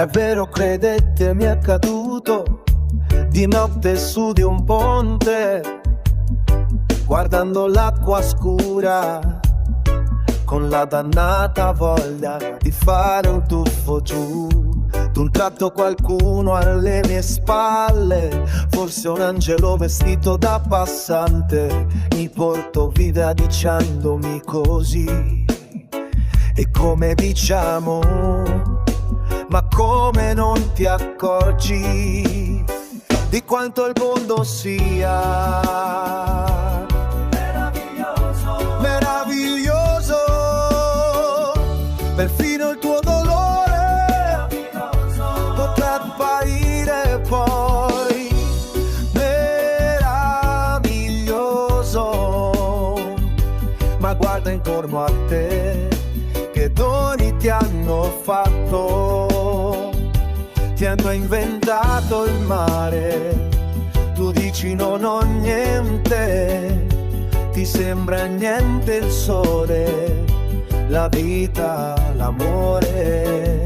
È vero, credete, mi è accaduto di notte su di un ponte, guardando l'acqua scura, con la dannata voglia di fare un tuffo giù. D'un tratto qualcuno alle mie spalle, forse un angelo vestito da passante, mi portò via dicendomi così. E come diciamo, ma come non ti accorgi di quanto il mondo sia meraviglioso, meraviglioso, perfino il tuo dolore potrà apparire poi meraviglioso. Ma guarda intorno a te, che doni ti hanno fatto, ti hanno inventato il mare. Tu dici non ho niente, ti sembra niente il sole, la vita, l'amore.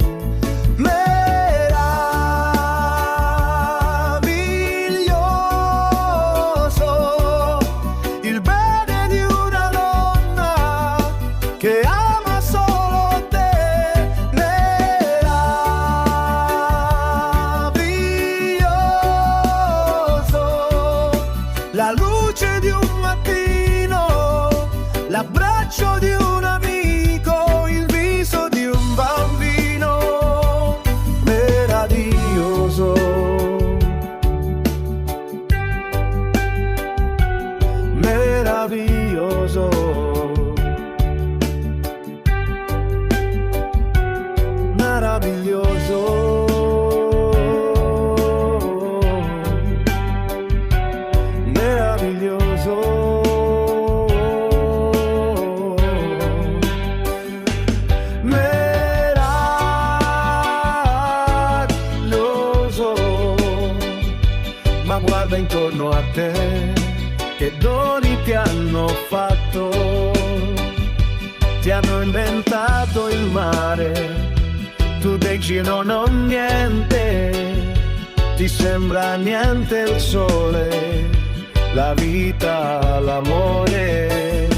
Meraviglioso il bene di una donna che ama solo te. Meraviglioso la luce di un mattino, l'abbraccio di un amico, il viso di un bambino. Meraviglioso, meraviglioso, meraviglioso. Ma guarda intorno a te, che doni ti hanno fatto, ti hanno inventato il mare. Tu dici non ho niente, ti sembra niente il sole, la vita, l'amore.